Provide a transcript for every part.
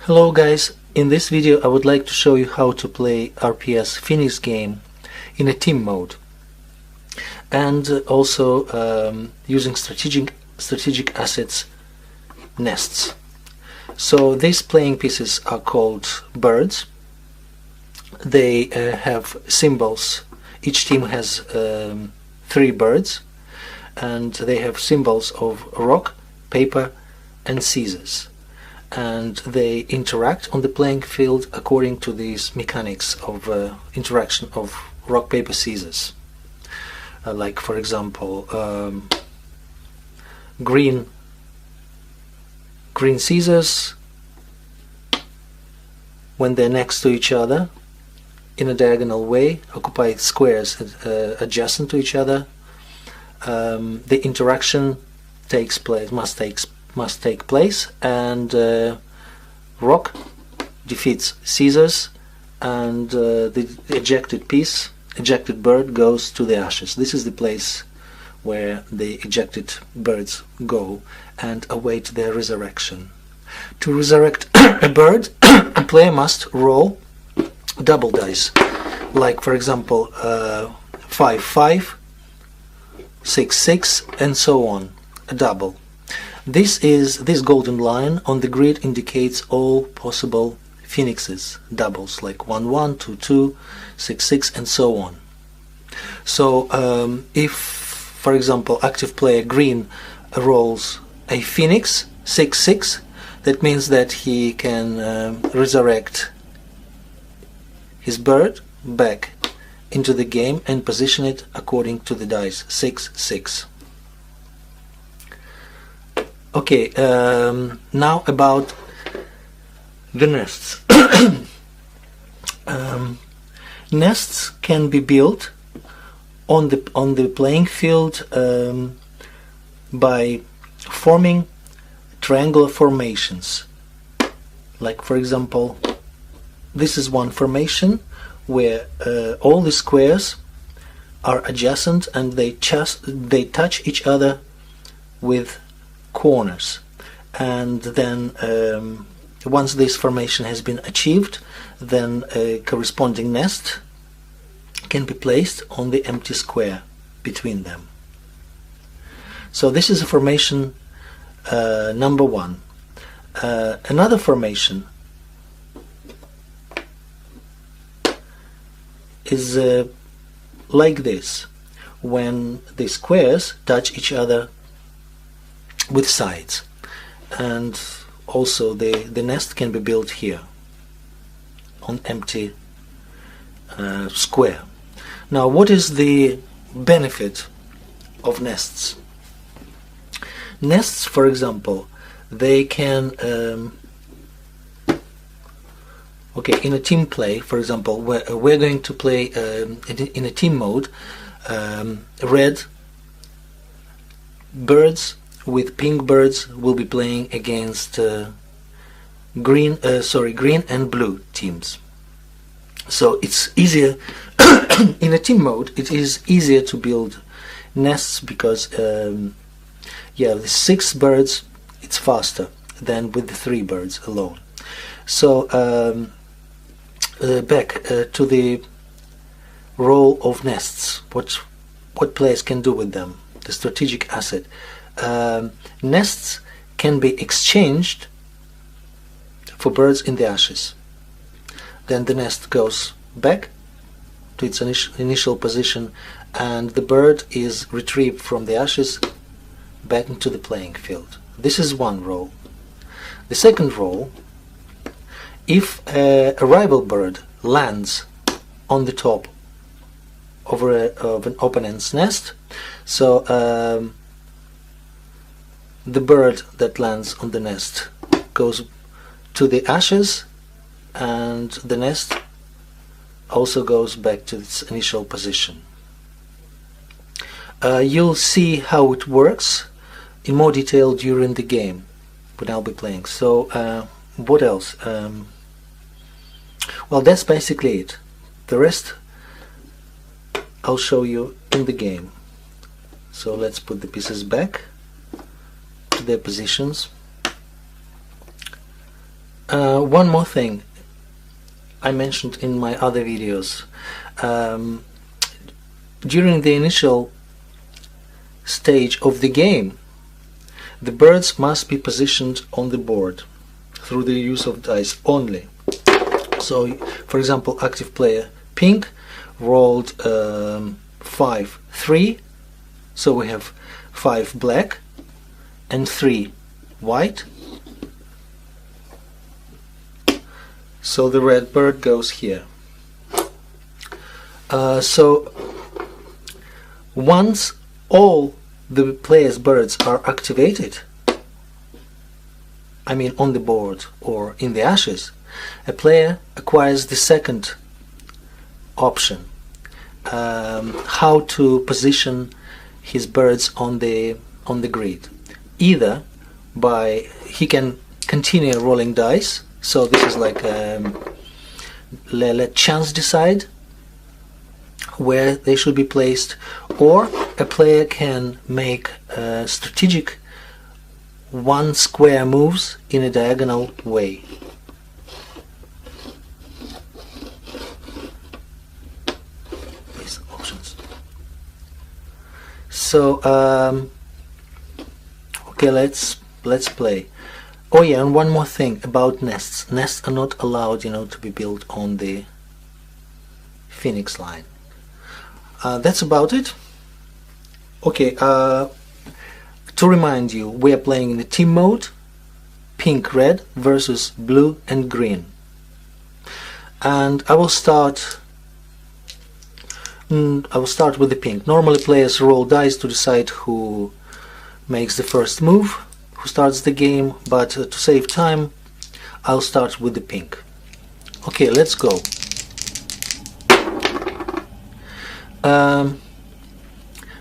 Hello guys, in this video I would like to show you how to play RPS Phoenix game in a team mode and also using strategic assets nests. So these playing pieces are called birds. They have symbols. Each team has 3 birds and they have symbols of rock, paper and scissors, and they interact on the playing field according to these mechanics of interaction of rock, paper, scissors. Like for example, green scissors, when they're next to each other in a diagonal way, occupy squares adjacent to each other. The interaction must take place, and rock defeats scissors, and the ejected bird goes to the ashes. This is the place where the ejected birds go and await their resurrection. To resurrect a bird, a player must roll double dice, like for example 5-5, 6-6 and so on, a double. This golden line on the grid indicates all possible phoenixes, doubles like 1-1, 2-2, 6-6 and so on. So if, for example, active player green rolls a phoenix 6-6, that means that he can resurrect his bird back into the game and position it according to the dice 6-6. Okay, now about the nests. Nests can be built on the playing field by forming triangular formations. Like for example, this is one formation where all the squares are adjacent and they touch each other with corners, and then once this formation has been achieved, then a corresponding nest can be placed on the empty square between them. So this is a formation number 1. Another formation is like this, when the squares touch each other with sides, and also the nest can be built here on empty square. Now, what is the benefit of nests? Nests, for example, they can okay, in a team play, for example, we're going to play in a team mode, red birds with pink birds will be playing against green and blue teams. So it's easier in a team mode. It is easier to build nests because yeah, the 6 birds, it's faster than with the 3 birds alone. So back to the role of nests. What players can do with them? The strategic asset. Nests can be exchanged for birds in the ashes. Then the nest goes back to its initial position, and the bird is retrieved from the ashes back into the playing field. This is one role. The second role, if a rival bird lands on the top of an opponent's nest, so the bird that lands on the nest goes to the ashes, and the nest also goes back to its initial position. You'll see how it works in more detail during the game when I'll be playing. So what else? Well, that's basically it. The rest I'll show you in the game. So let's put the pieces back to their positions. One more thing I mentioned in my other videos. During the initial stage of the game, the birds must be positioned on the board through the use of dice only. So, for example, active player pink rolled 5, 3, so we have 5 black and 3 white. So the red bird goes here. So once all the player's birds are activated, I mean on the board or in the ashes, a player acquires the second option, how to position his birds on the grid. Either by he can continue rolling dice, so this is like let chance decide where they should be placed, or a player can make strategic one square moves in a diagonal way. These options. So okay, let's play. Oh yeah, and one more thing about nests. Nests are not allowed, to be built on the Phoenix line. That's about it. Okay, to remind you, we are playing in the team mode, pink-red versus blue and green. And I will start with the pink. Normally players roll dice to decide who makes the first move, who starts the game, but to save time, I'll start with the pink. Okay, let's go.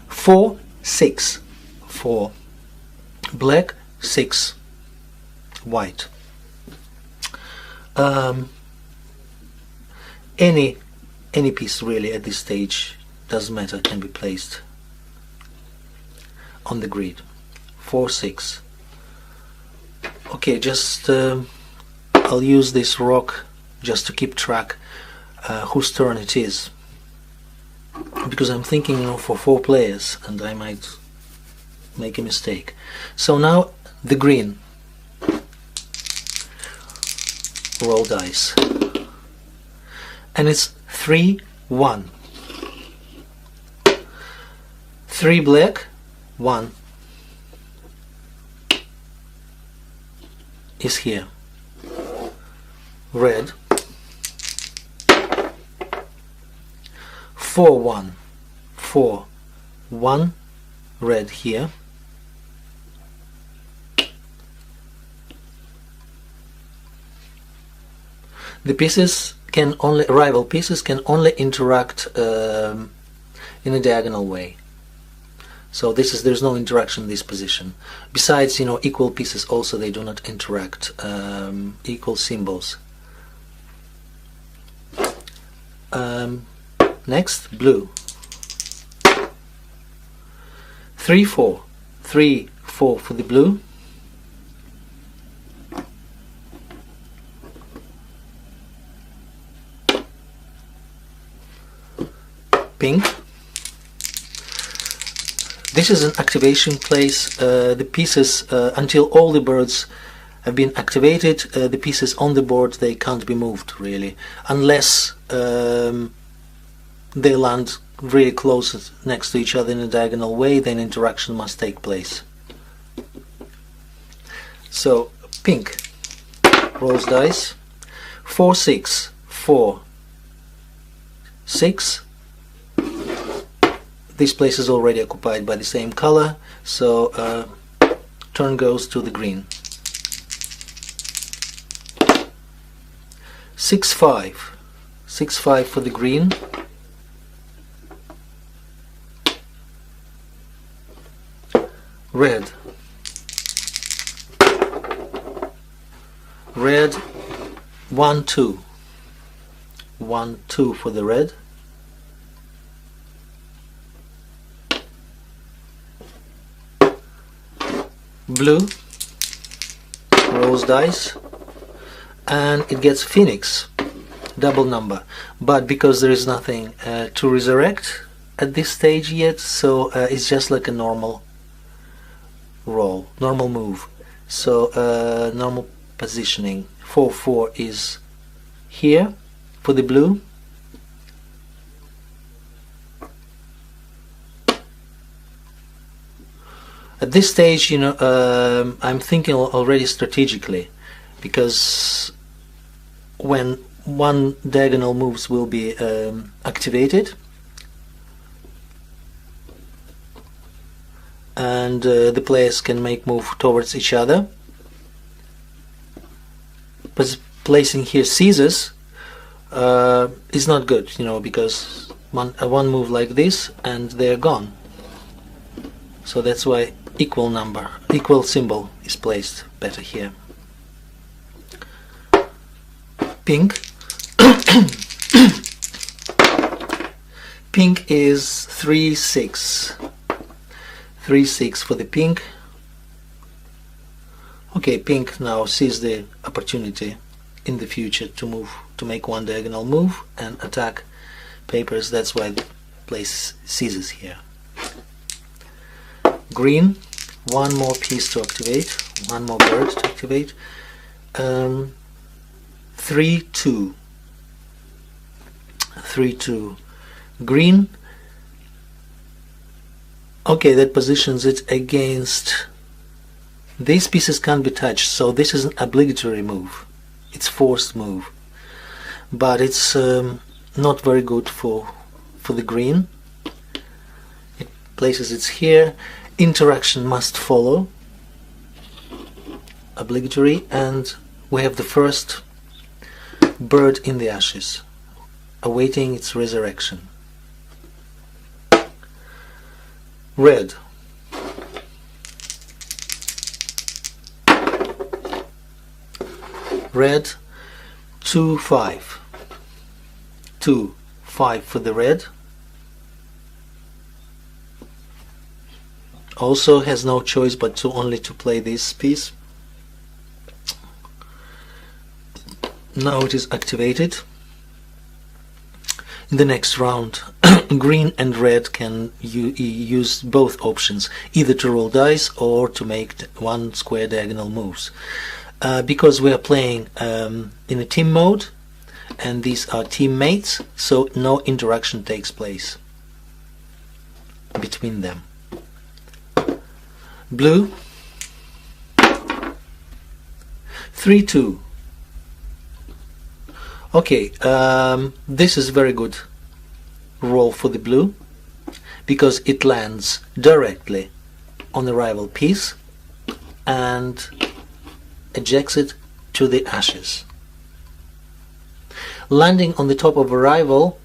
4, 6 for black, 6 white. Any piece really at this stage, doesn't matter, can be placed on the grid. 4, 6. Okay, just I'll use this rock just to keep track whose turn it is, because I'm thinking for 4 players and I might make a mistake. So now the green. Roll dice. And it's 3, 1. 3 black, 1 is here. Red. 4, 1. 4, 1 red here. The pieces can only, rival pieces can only interact in a diagonal way. So there's no interaction in this position. Besides, equal pieces also, they do not interact. Equal symbols. Next, blue. 3, 4. 3, 4 for the blue. Pink. This is an activation place. The pieces, until all the birds have been activated, the pieces on the board, they can't be moved really, unless they land really close next to each other in a diagonal way, then interaction must take place. So pink rolls dice. 4, 6. 4, 6. This place is already occupied by the same color, so turn goes to the green. 6, 5. 6, 5 for the green. Red. Red. 1, 2. 1, 2 for the red. Blue rolls dice, and it gets Phoenix, double number. But because there is nothing to resurrect at this stage yet, so it's just like a normal roll, normal move. So normal positioning. 4-4 is here for the blue. At this stage, I'm thinking already strategically, because when one diagonal moves will be activated, and the players can make move towards each other. But placing here Caesars is not good, because one move like this and they're gone. So that's why equal symbol is placed better here. Pink. Pink is 3-6. 3-6 for the pink. Okay, pink now sees the opportunity in the future to make one diagonal move and attack papers. That's why they place Caesars here. Green, one more piece to activate, one more bird to activate. 3-2. 3-2. Green. Okay, that positions it against. These pieces can't be touched, so this is an obligatory move. It's forced move, but it's not very good for the green. It places it here. Interaction must follow, obligatory, and we have the first bird in the ashes, awaiting its resurrection. Red. Red, 2-5. 2-5 for the red. Also has no choice but only to play this piece. Now it is activated. In the next round, green and red can use both options, either to roll dice or to make one square diagonal moves. Because we are playing in a team mode, and these are teammates, so no interaction takes place between them. Blue, 3-2. Okay, this is very good roll for the blue, because it lands directly on the rival piece and ejects it to the ashes. Landing on the top of a rival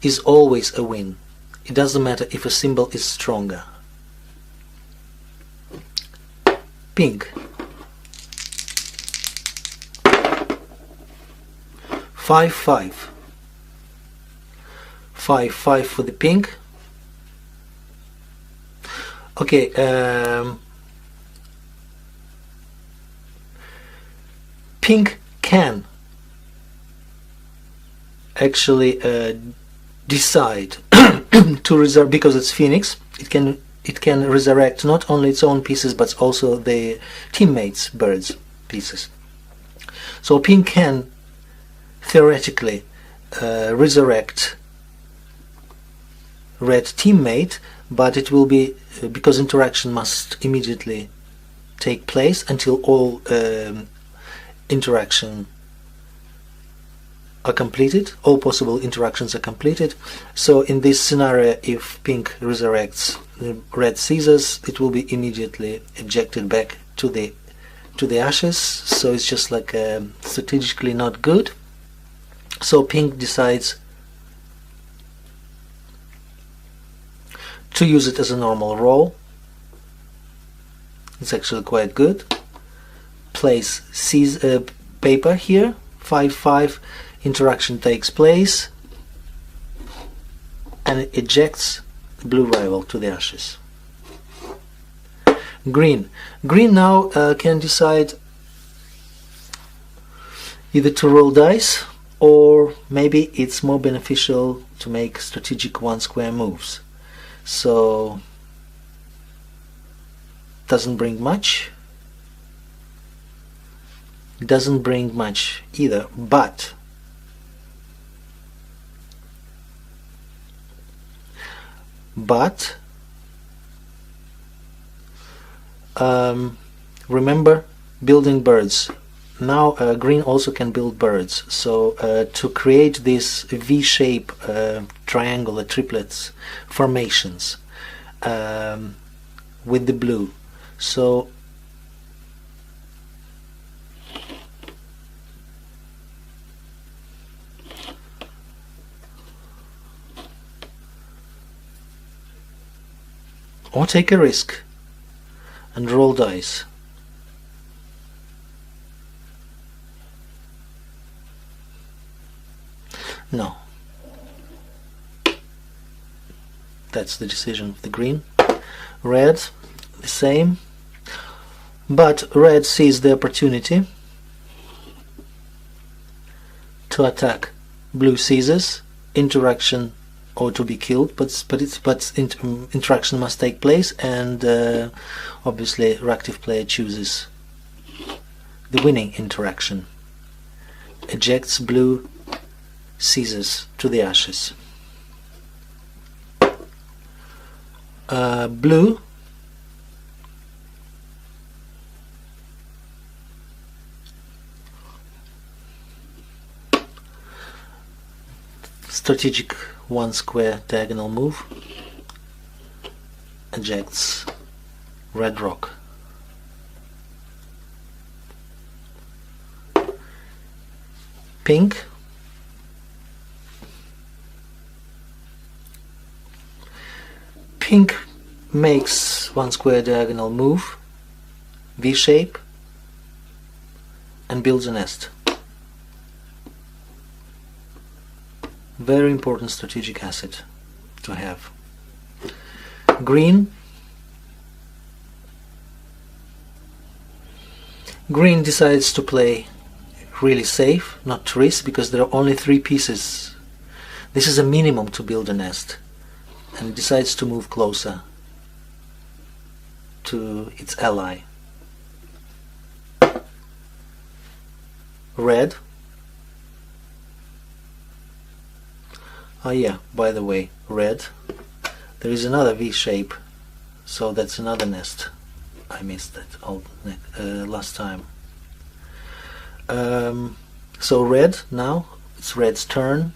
is always a win. It doesn't matter if a symbol is stronger. Pink. 5-5. 5-5 for the pink. Okay, pink can actually decide to reserve, because it's Phoenix. It can resurrect not only its own pieces but also the teammates' birds' pieces. So pink can theoretically resurrect red teammate, but it will be, because interaction must immediately take place until all interaction are completed, all possible interactions are completed. So in this scenario, if pink resurrects red Caesars, it will be immediately ejected back to the ashes. So it's just like strategically not good. So pink decides to use it as a normal roll. It's actually quite good. Place paper here, 5-5. Interaction takes place, and it ejects the blue rival to the ashes. Green. Green now can decide either to roll dice, or maybe it's more beneficial to make strategic one square moves. So doesn't bring much either, but remember building birds. Now green also can build birds, so to create this V-shape triangular triplets formations with the blue. So or take a risk and roll dice. No. That's the decision of the green. Red, the same. But red sees the opportunity to attack. Blue seizes, interaction or to be killed, but interaction must take place, and obviously reactive player chooses the winning interaction. Ejects, blue seizes to the ashes. Blue strategic one square diagonal move, ejects red rock. Pink makes one square diagonal move, V-shape, and builds a nest. Very important strategic asset to have. Green decides to play really safe, not to risk, because there are only 3 pieces. This is a minimum to build a nest, and it decides to move closer to its ally. Red. Oh yeah, by the way, red, there is another V-shape, so that's another nest. I missed that last time. So red, now it's red's turn.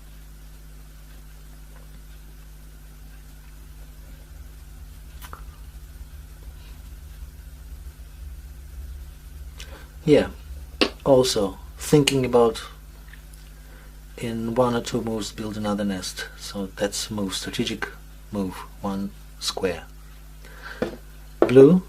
Yeah, also thinking about in 1 or 2 moves build another nest. So that's move, strategic move, 1 square. Blue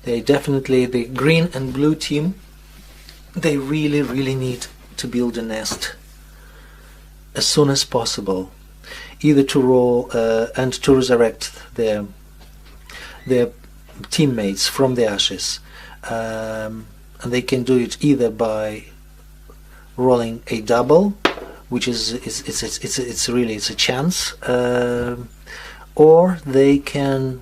the green and blue team, they really need to build a nest as soon as possible, either to roll and to resurrect their teammates from the ashes, and they can do it either by rolling a double, which is it's a chance, or they can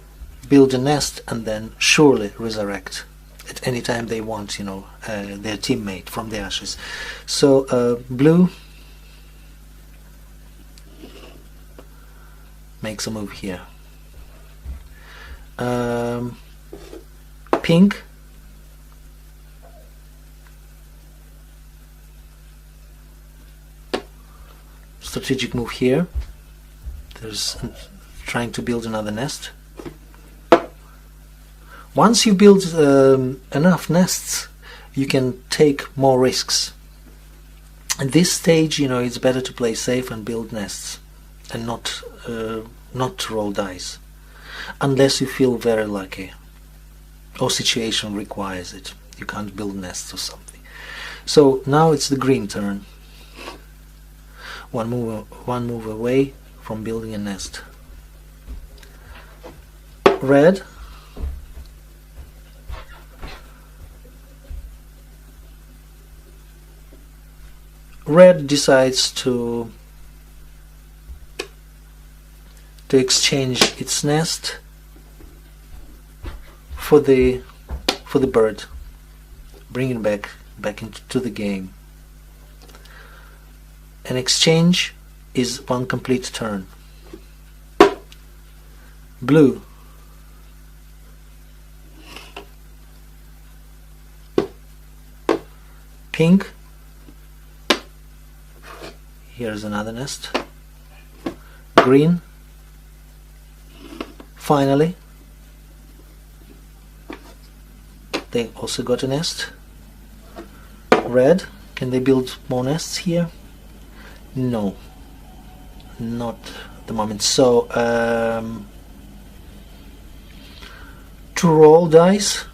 build a nest and then surely resurrect at any time they want, you know, their teammate from the ashes. So blue makes a move here. Pink strategic move here. There's trying to build another nest. Once you build enough nests, you can take more risks. At this stage, you know, it's better to play safe and build nests, and not roll dice, unless you feel very lucky or situation requires it. You can't build nests or something. So now it's the green turn. One move away from building a nest. red decides to exchange its nest for the bird, bring it back into the game. An exchange is one complete turn. Blue pink, here's another nest. Green, finally they also got a nest. Red, can they build more nests here? No, not at the moment. So to roll dice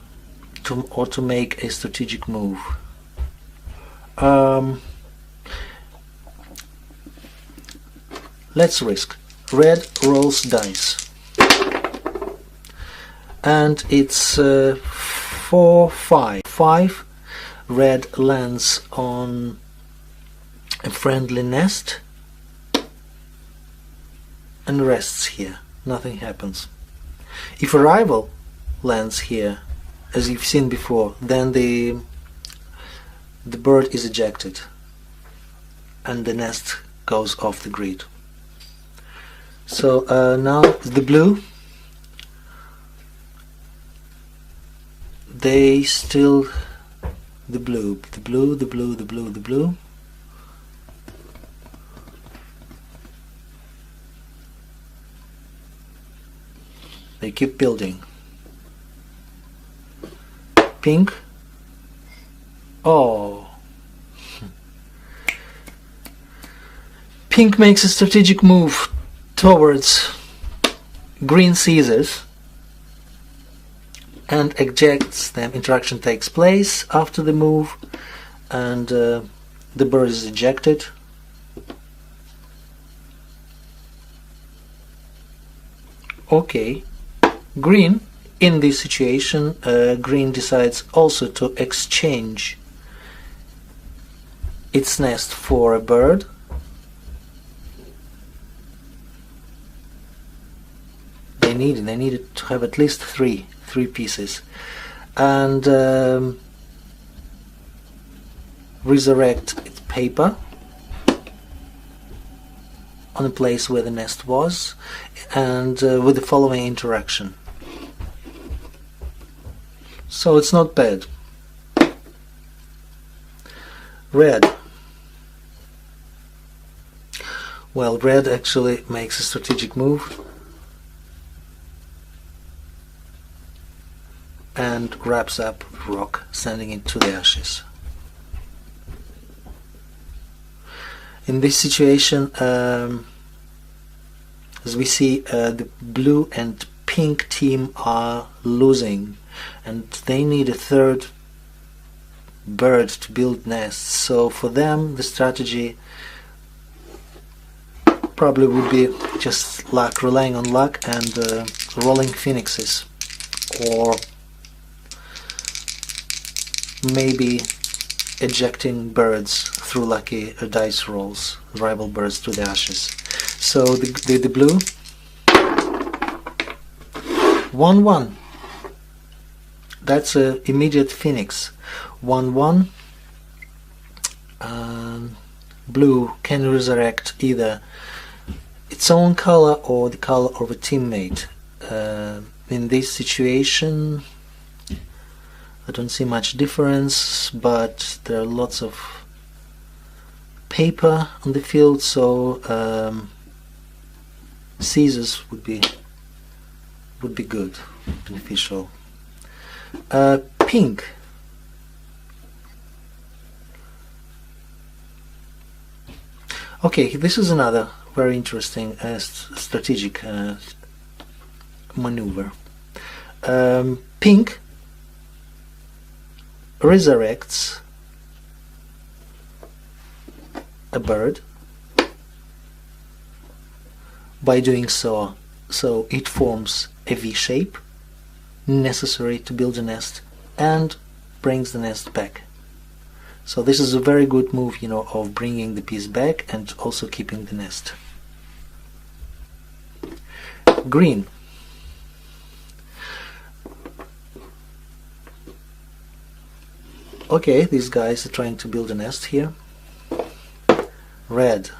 or to make a strategic move. Let's risk. Red rolls dice, and it's 4, 5. 5. Red lands on a friendly nest and rests here. Nothing happens. If a rival lands here, as you've seen before, then the bird is ejected and the nest goes off the grid. So now the blue, they still the blue. They keep building. Pink. Oh. Pink makes a strategic move towards green Caesars and ejects them. Interaction takes place after the move, and the bird is ejected. Okay, green, in this situation, green decides also to exchange its nest for a bird. They needed to have at least three pieces, and resurrect its paper on a place where the nest was, and with the following interaction. So it's not bad. Red. Well, red actually makes a strategic move and wraps up rock, sending it to the ashes. In this situation, as we see, the blue and pink team are losing, and they need a third bird to build nests. So for them, the strategy probably would be just luck, relying on luck and rolling phoenixes, or maybe ejecting birds through lucky dice rolls, rival birds to the ashes. So the blue 1-1. That's a immediate phoenix. 1-1. Blue can resurrect either its own color or the color of a teammate. In this situation, I don't see much difference, but there are lots of paper on the field, so Caesars would be good, beneficial. Pink. Okay, this is another very interesting strategic maneuver. Pink resurrects a bird. By doing so, so it forms a V shape necessary to build a nest and brings the nest back. So this is a very good move, you know, of bringing the piece back and also keeping the nest. Green. Okay, these guys are trying to build a nest here. Red.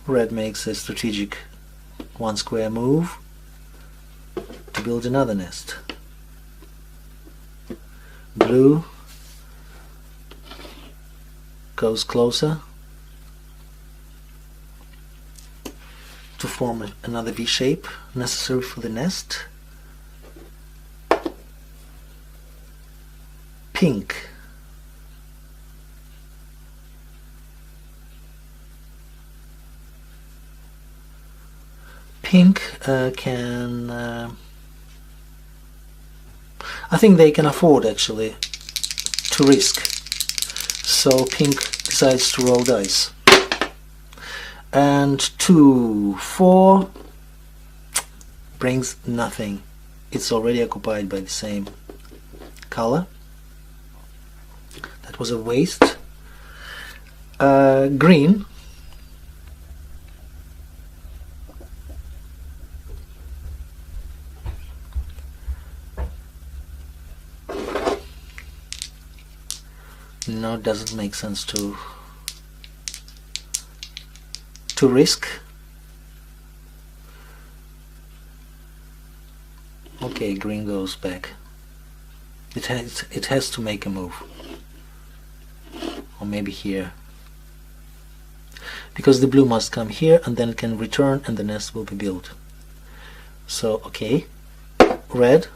Red makes a strategic one square move to build another nest. Blue goes closer to form another V shape necessary for the nest. Pink. Pink can I think they can afford actually to risk, so pink decides to roll dice, and 2, 4 brings nothing. It's already occupied by the same color. That was a waste. Green. No, it doesn't make sense to risk. Okay, green goes back. It has to make a move, or maybe here, because the blue must come here and then it can return and the nest will be built. So okay, red.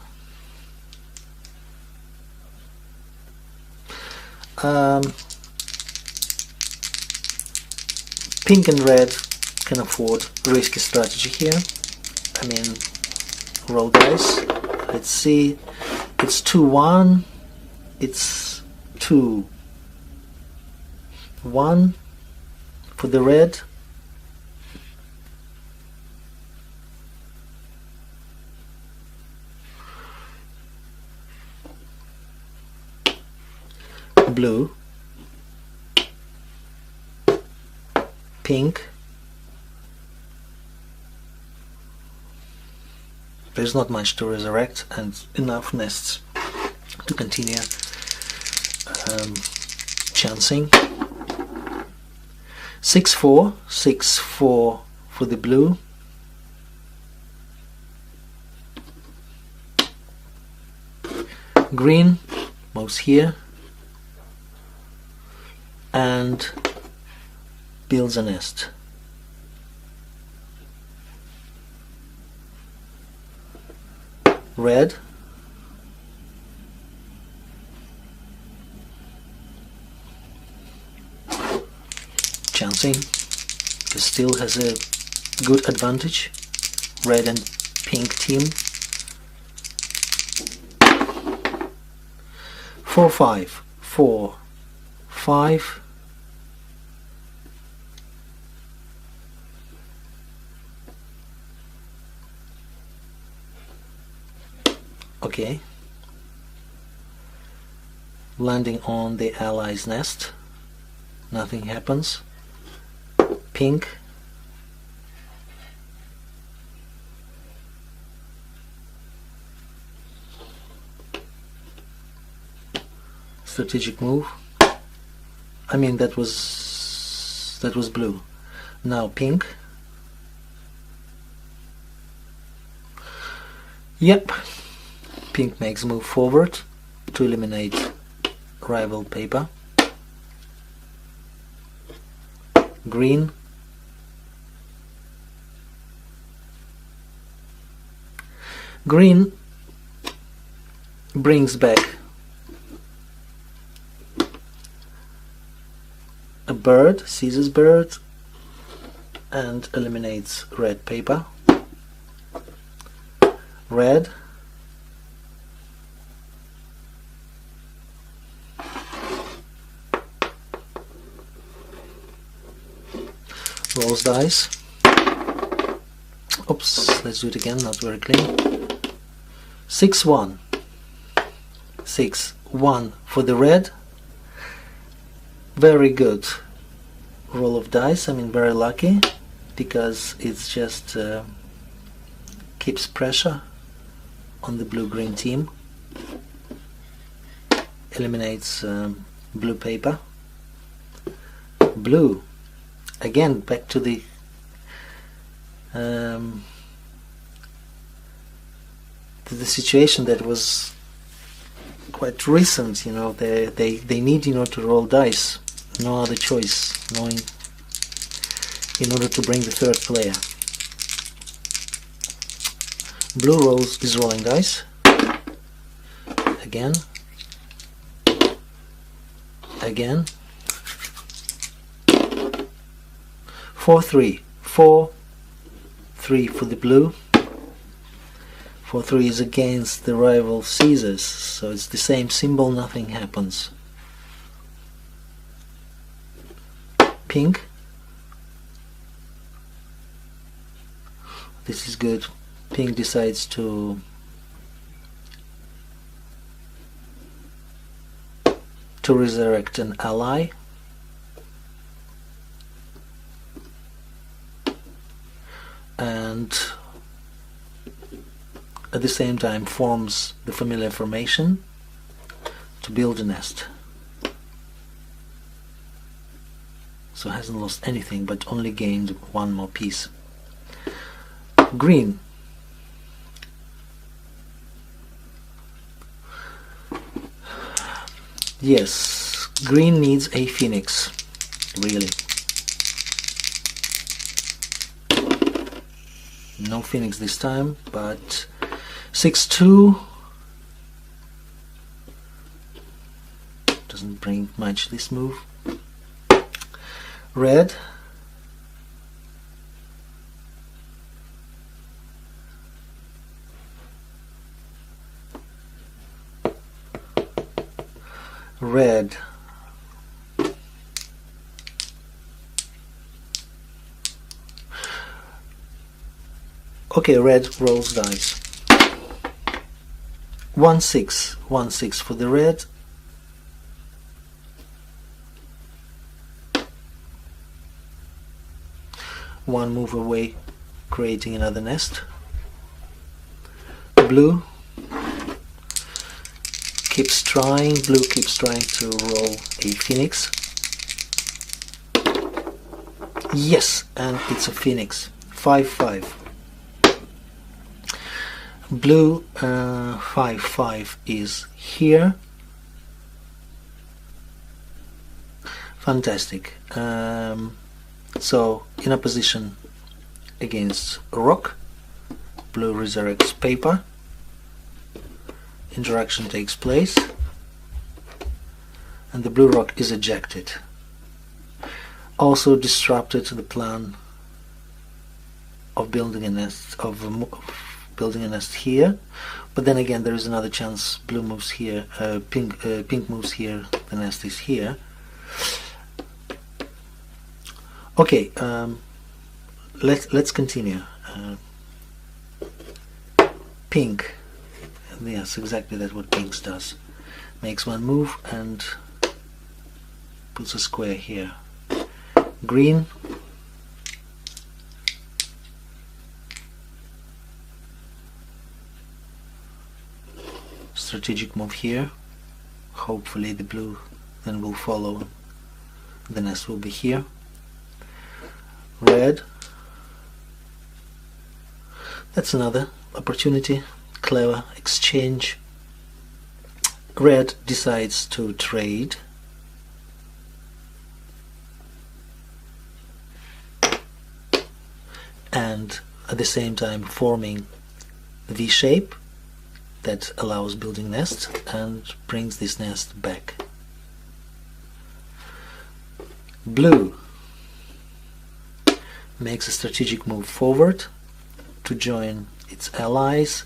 Pink and red can afford a risky strategy here. I mean, roll dice. Let's see. It's 2-1. It's 2-1 for the red. Blue, pink. There's not much to resurrect and enough nests to continue chancing. 6-4, 6-4 for the blue. Green moves here and builds a nest. Red chancing, because still has a good advantage. Red and pink team. 4-5, 4-5. Okay, landing on the allies' nest, nothing happens. Pink, strategic move. I mean, that was blue. Now pink. Yep. Pink makes a move forward to eliminate rival paper. Green. Green brings back a bird, seizes bird, and eliminates red paper. Red rolls dice. Oops, let's do it again, not very clean. 6-1. 6-1 for the red. Very good roll of dice. I mean, very lucky, because it's just keeps pressure on the blue-green team, eliminates blue paper. Blue, again, back to the situation that was quite recent. You know, they need, you know, to roll dice, no other choice, knowing in order to bring the third player. Blue is rolling dice again, 4-3, 4-3 for the blue. 4-3 is against the rival Caesars, so it's the same symbol, nothing happens. Pink. This is good. Pink decides to resurrect an ally. And at the same time forms the familiar formation to build a nest. So hasn't lost anything, but only gained one more piece. Green. Yes, green needs a phoenix, really. No phoenix this time, but 6-2 doesn't bring much this move. Red. Red. Okay, red rolls dice. 1-6, 1-6 for the red. One move away, creating another nest. Blue keeps trying. Blue keeps trying to roll a phoenix. Yes, and it's a phoenix. 5-5. Blue 5-5 is here. Fantastic. So in a position against a rock, blue resurrects paper. Interaction takes place, and the blue rock is ejected. Also disrupted the plan of building a nest here, but then again there is another chance. Blue moves here, pink moves here, the nest is here. Okay, let's continue. Pink, yes, exactly that's what pink does. Makes one move and puts a square here. Green. Strategic move here. Hopefully the blue then will follow. The nest will be here. Red. That's another opportunity. Clever exchange. Red decides to trade. And at the same time forming the V shape that allows building nest and brings this nest back. Blue makes a strategic move forward to join its allies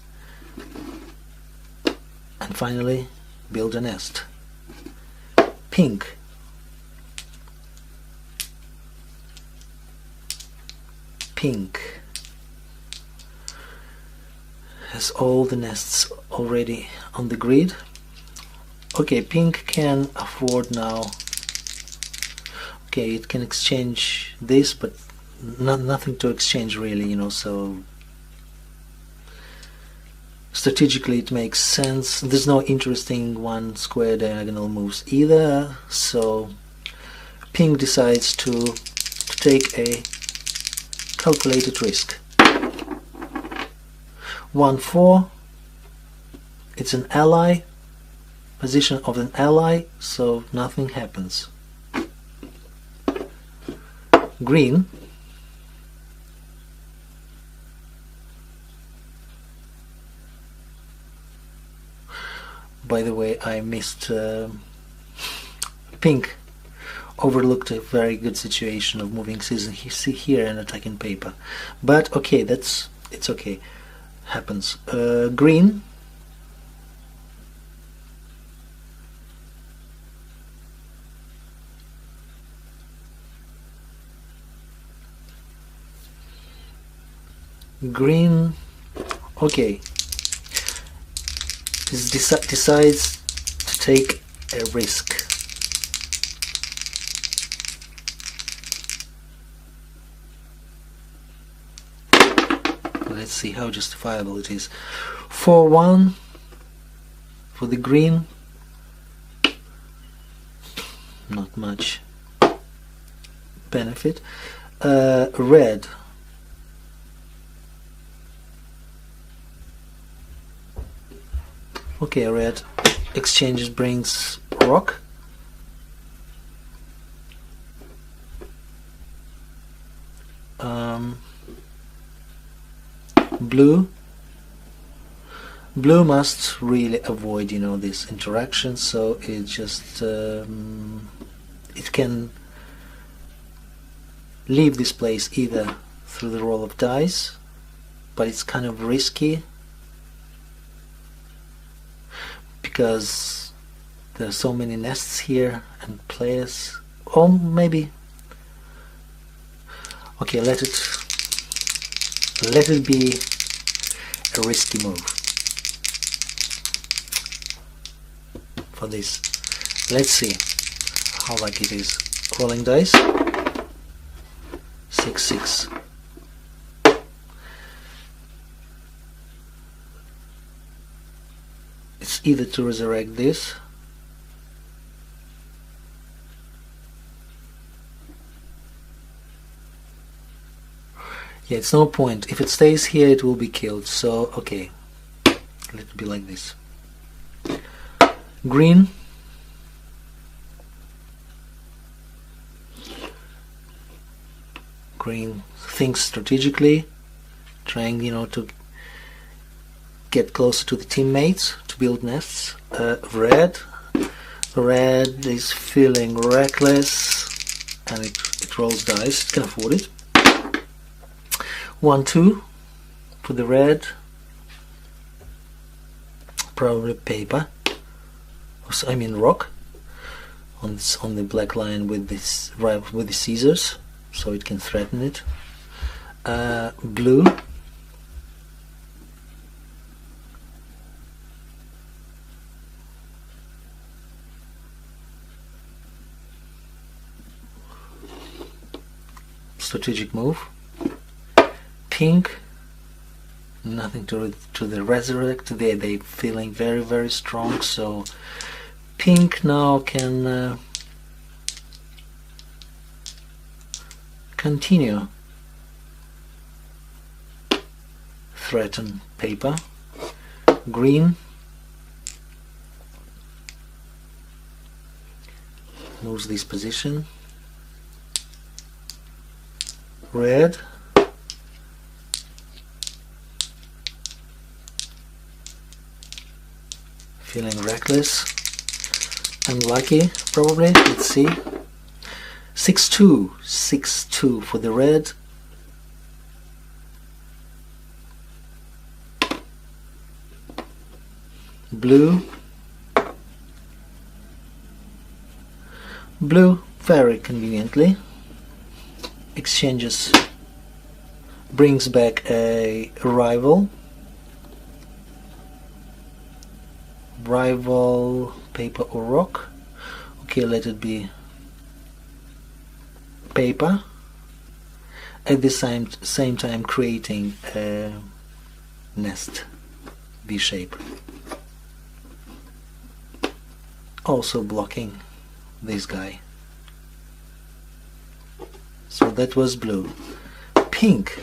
and finally build a nest. Pink pink has all the nests already on the grid. Okay, pink can afford now. Okay, it can exchange this, but nothing to exchange really, you know, so strategically it makes sense. There's no interesting one square diagonal moves either, so pink decides to take a calculated risk. 1-4, it's an ally, position of an ally, so nothing happens. Green by the way, I missed pink overlooked a very good situation of moving citizen here and attacking paper, but okay, it's okay, happens. Green okay, decides to take a risk. Let's see how justifiable it is. 4-1 for the green. Not much benefit. Red. Okay, red exchanges brings rock. Blue must really avoid, you know, this interaction, so it just it can leave this place either through the roll of dice, but it's kind of risky because there are so many nests here and players, or maybe okay, let it be a risky move for this. Let's see how lucky it is. Rolling dice. 6-6. It's either to resurrect this yeah, it's no point. If it stays here it will be killed, so okay, let it be like this. Green thinks strategically, trying, you know, to get closer to the teammates to build nests. Red is feeling reckless and it rolls dice. It can afford it. 1-2 for the red, probably paper, I mean rock, on the black line with this with the scissors, so it can threaten it. Blue strategic move. Pink, nothing to the resurrect. They feeling very strong, so pink now can continue threaten paper. Green moves this position. Red feeling reckless, unlucky probably. Let's see. 6-2 for the red. Blue very conveniently exchanges brings back a rival paper or rock. Okay, let it be paper, at the same time creating a nest V shape, also blocking this guy. So that was blue. Pink.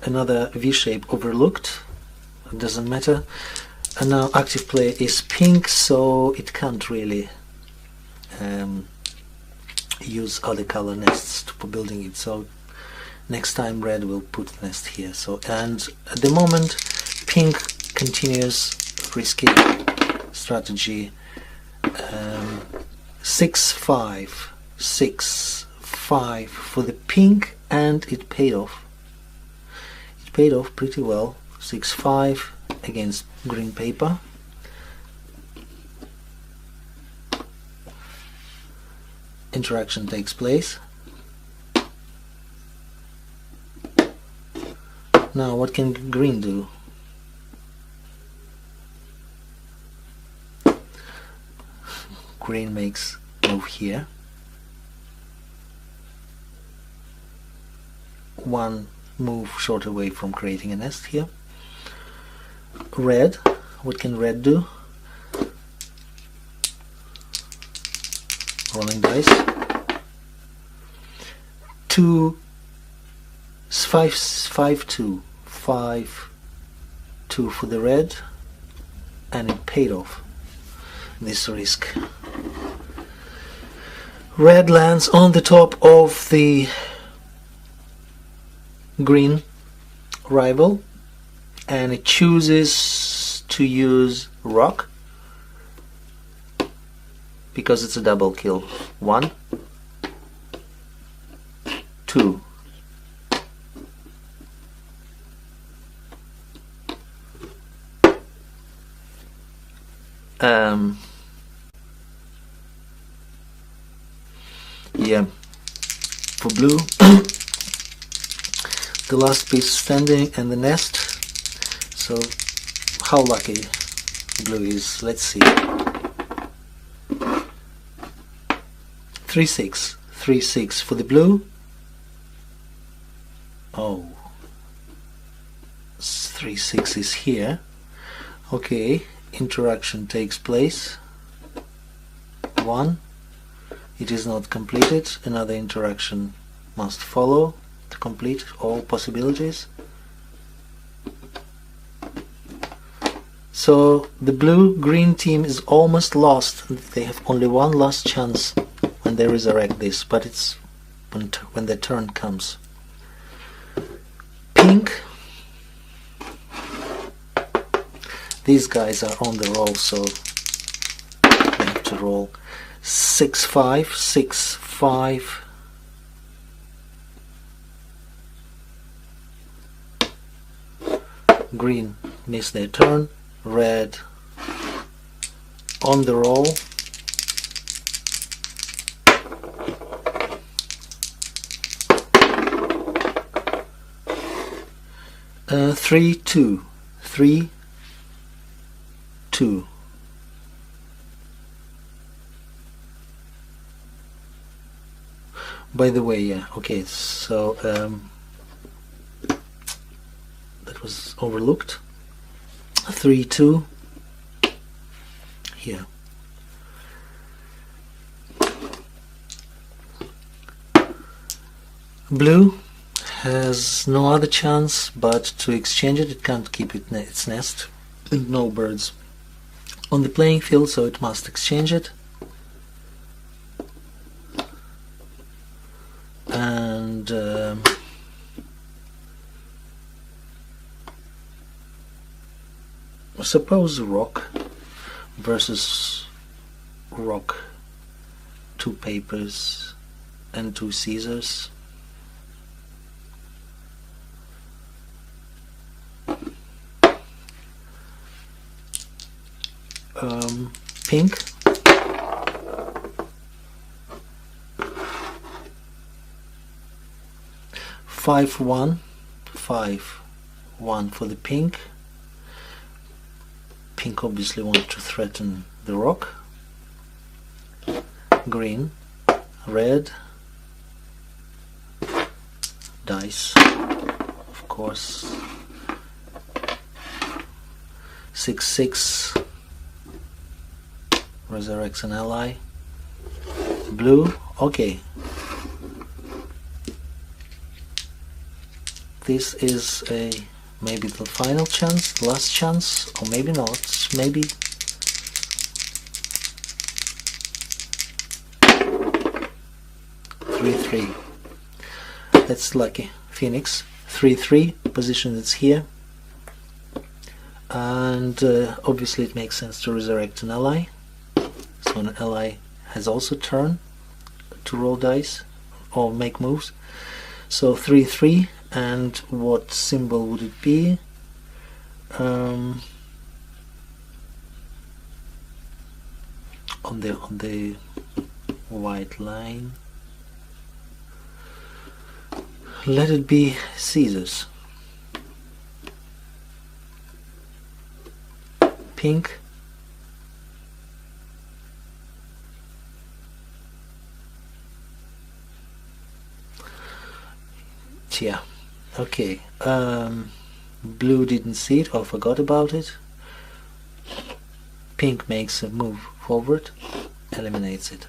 Another V shape overlooked. It doesn't matter. And now active player is pink, so it can't really use other color nests for building it. So next time red will put nest here. So, and at the moment pink continues risky strategy. 6-5 for the pink, and it paid off. It paid off pretty well. 6-5 against green paper. Interaction takes place. Now what can green do? Green makes move here. One move short away from creating a nest here. Red, what can red do? Rolling dice. 5-2 for the red, and it paid off this risk. Red lands on the top of the green rival, and it chooses to use rock because it's a double kill. 1, 2. Yeah, for blue the last piece standing and the nest. So how lucky blue is, let's see. 3-6 for the blue. Oh, 3-6 is here. Okay, interaction takes place. 1, it is not completed. Another interaction must follow to complete all possibilities. So the blue-green team is almost lost. They have only one last chance when they resurrect this, but it's when the turn comes. Pink. These guys are on the roll, so they have to roll. 6-5. Green missed their turn. Red on the roll. Uh, 3-2. By the way, yeah, okay, so that was overlooked. 3-2 here. Blue has no other chance but to exchange it. It can't keep its nest, and no birds on the playing field, so it must exchange it. And suppose rock versus rock, 2 papers and 2 scissors. pink. Five one for the pink. Pink obviously wants to threaten the rook. Green, red, dice, of course. 6-6 resurrects an ally. Blue, okay. This is a maybe the final chance, last chance, or maybe not. Maybe 3-3. That's lucky. Phoenix 3-3 position that's here, and obviously it makes sense to resurrect an ally. So an ally has also turn to roll dice or make moves. So 3-3, and what symbol would it be? On the white line, let it be scissors. Pink, yeah, okay. Blue didn't see it or forgot about it. Pink makes a move forward, eliminates it.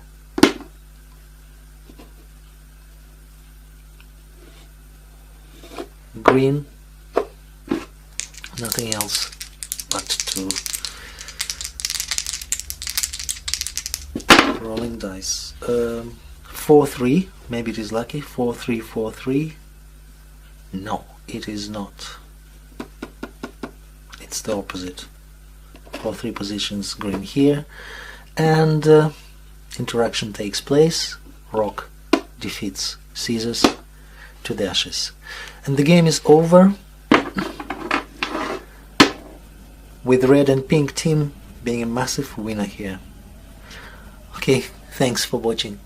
Green, nothing else but to rolling dice. 4-3, maybe it is lucky. 4-3, 4-3. No, it is not. It's the opposite. 4-3 positions green here, and interaction takes place. Rock defeats scissors to the ashes, and the game is over, with red and pink team being a massive winner here. Okay, thanks for watching.